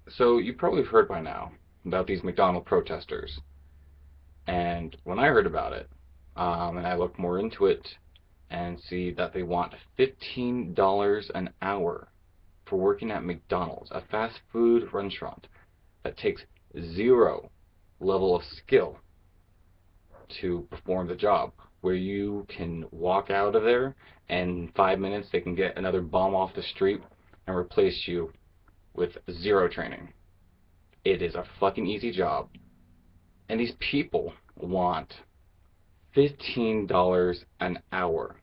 So you probably have heard by now about these McDonald protesters. And when I heard about it, and I looked more into it and see that they want $15 an hour for working at McDonald's, a fast food restaurant that takes zero level of skill to perform the job, where you can walk out of there and in 5 minutes they can get another bum off the street and replace you with zero training. It is a fucking easy job. And these people want $15 an hour.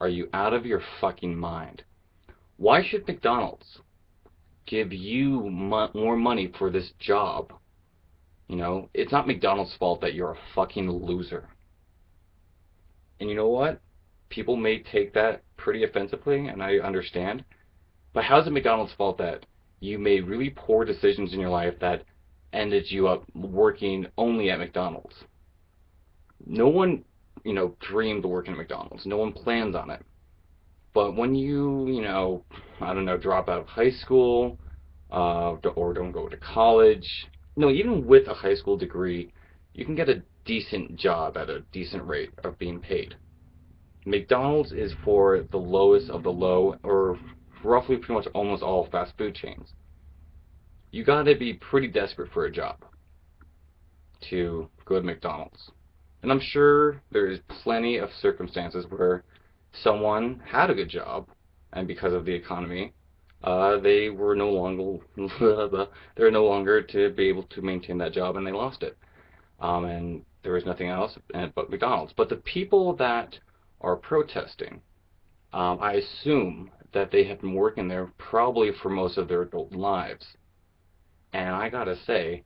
Are you out of your fucking mind? Why should McDonald's give you more money for this job? It's not McDonald's fault that you're a fucking loser. And you know what? People may take that pretty offensively, and I understand. But how's it McDonald's fault that you made really poor decisions in your life that ended you up working only at McDonald's? No one, dreamed of working at McDonald's. No one plans on it. But when you, I don't know, drop out of high school, or don't go to college, no, even with a high school degree, you can get a decent job at a decent rate of being paid. McDonald's is for the lowest of the low, or roughly pretty much almost all fast food chains. You gotta be pretty desperate for a job to go to McDonald's. And I'm sure there is plenty of circumstances where someone had a good job, and because of the economy, they were no longer they're no longer to be able to maintain that job, and they lost it. And there was nothing else but McDonald's. But the people that are protesting, I assume that they have been working there probably for most of their adult lives. And I gotta say,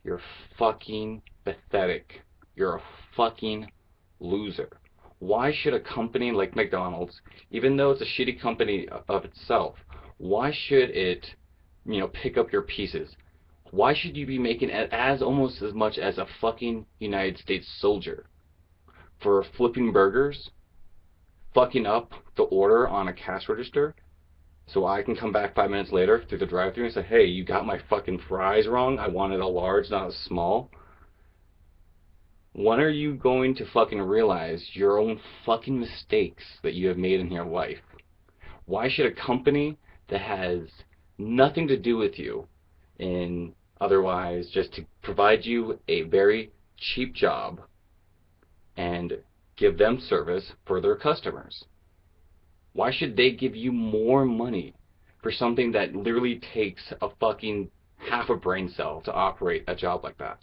you're fucking pathetic. You're a fucking loser. Why should a company like McDonald's, even though it's a shitty company of itself, why should it, pick up your pieces? Why should you be making as almost as much as a fucking United States soldier for flipping burgers, fucking up the order on a cash register, so I can come back 5 minutes later through the drive-thru and say, hey, you got my fucking fries wrong. I wanted a large, not a small. When are you going to fucking realize your own fucking mistakes that you have made in your life? Why should a company that has nothing to do with you in otherwise just to provide you a very cheap job and give them service for their customers? Why should they give you more money for something that literally takes a fucking half a brain cell to operate a job like that?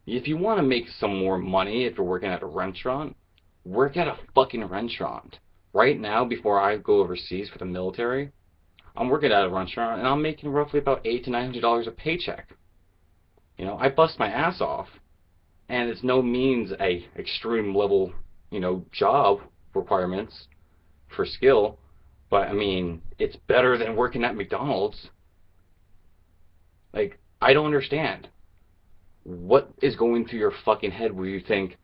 If you want to make some more money, if you're working at a restaurant, work at a fucking restaurant. Right now, before I go overseas for the military, I'm working at a restaurant and I'm making roughly about $800 to $900 a paycheck. I bust my ass off, and it's no means a extreme level, job requirements for skill, but I mean, it's better than working at McDonald's. Like, I don't understand. What is going through your fucking head where you think,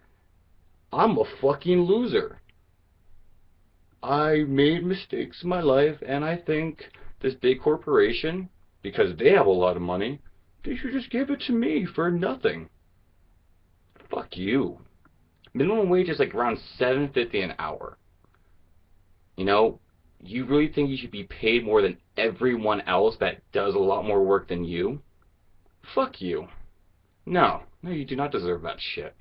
I'm a fucking loser? I made mistakes in my life, and I think this big corporation, because they have a lot of money, they should just give it to me for nothing. Fuck you. Minimum wage is like around $7.50 an hour. You really think you should be paid more than everyone else that does a lot more work than you? Fuck you. No, you do not deserve that shit.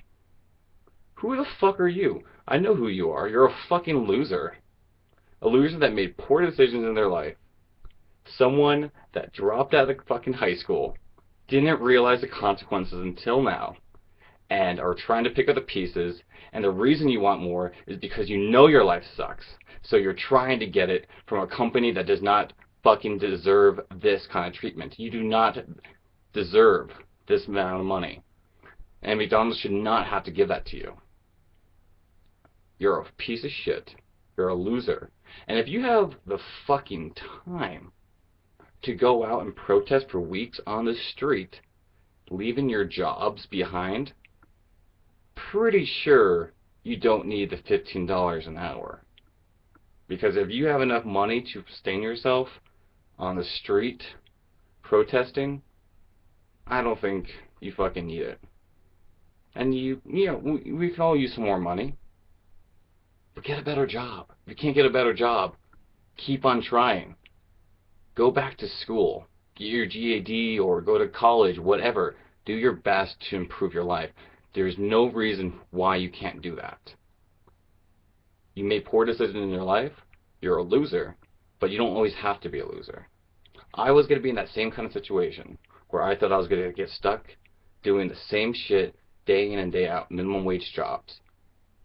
Who the fuck are you? I know who you are. You're a fucking loser. A loser that made poor decisions in their life. Someone that dropped out of fucking high school, didn't realize the consequences until now, and are trying to pick up the pieces, and the reason you want more is because you know your life sucks. So you're trying to get it from a company that does not fucking deserve this kind of treatment. You do not deserve this amount of money. And McDonald's should not have to give that to you. You're a piece of shit. You're a loser. And if you have the fucking time to go out and protest for weeks on the street, leaving your jobs behind, pretty sure you don't need the $15 an hour. Because if you have enough money to sustain yourself on the street protesting, I don't think you fucking need it. And we can all use some more money. But get a better job. If you can't get a better job, keep on trying. Go back to school. Get your GAD or go to college, whatever. Do your best to improve your life. There's no reason why you can't do that. You made poor decisions in your life, you're a loser, but you don't always have to be a loser. I was going to be in that same kind of situation where I thought I was going to get stuck doing the same shit day in and day out, minimum wage jobs.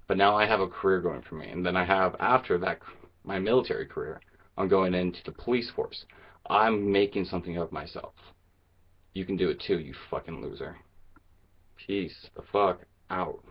But now I have a career going for me. And then I have, after that, my military career, I'm going into the police force. I'm making something of myself. You can do it too, you fucking loser. Peace the fuck out.